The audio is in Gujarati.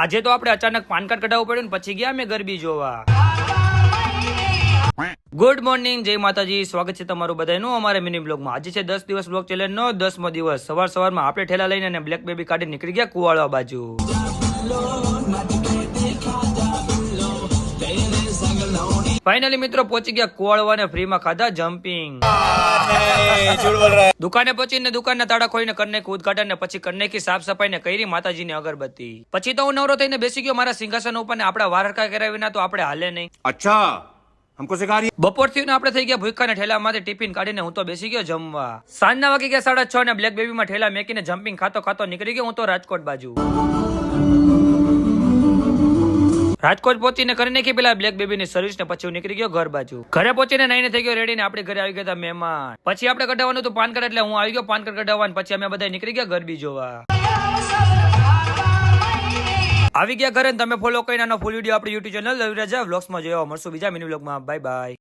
આજે તો આપણે અચાનક પાન કાર્ડ કઢાવવું પડ્યું ને પછી ગયા અમે ગરબી જોવા. ગુડ મોર્નિંગ, જય માતાજી. સ્વાગત છે તમારું બધાનું અમારા મિની બ્લોગમાં. આજે છે 10 દિવસ બ્લોગ ચેલેન્જનો 10મો દિવસ. સવારમાં આપણે ઠેલા લઈને અને બ્લેક બેબી કાઢી નીકળી ગયા કુવાળવા બાજુ. ફાઇનલી મિત્રો પહોંચી ગયા કુવાળવાને ફ્રીમાં ખાધા જમ્પિંગ. દુકાને પહોંચીને દુકાનના તાળા ખોલીને કરને ઉદઘાટન ને પછી કરનેકી સાફ સફાઈ ને કરી માતાજીની અગરબત્તી. પછી તો હું નવરો થઈને બેસી ગયો મારા સિંહાસન ઉપર ને આપણા વારકા કરાવીના તો આપણે હાલે નહીં. અચ્છા हमको सिखा रही બપોર થી આપણે થઈ ગયા ભૂખા ને ઠેલામાંથી ટિફિન કાઢીને હું તો બેસી ગયો જમવા. સાંજના વાગી ગયા 6:30 ને બ્લેક બેબી માં ઠેલા મેકીને જમ્પિંગ ખાતો ખાતો નીકળી ગયો હું તો રાજકોટ બાજુ. રાજકોટ પહોંચીને કરી નાખી પેલા બ્લેક બેબી ની સર્વિસ ને પછી હું નીકળી ગયો ઘર બાજુ. ઘરે પહોંચીને નાઈને થઈ ગયો રેડી ને આપણે ઘરે આવી ગયા હતા મહેમાન. પછી આપણે કઢાવવાનું હતું પાન કાર્ડ એટલે હું આવી ગયો પાન કાર્ડ કઢાવવાનું. પછી અમે બધા નીકળી ગયા ગરબી જોવા. આવી ગયા ઘરે. તમે ફોલો કરીને આનો ફૂલ વિડીયો આપણી યુટ્યુબ ચેનલ રવિ રાજા વ્લોગ્સમાં જોવા મળશું બીજા મિની વ્લોગમાં. Bye bye.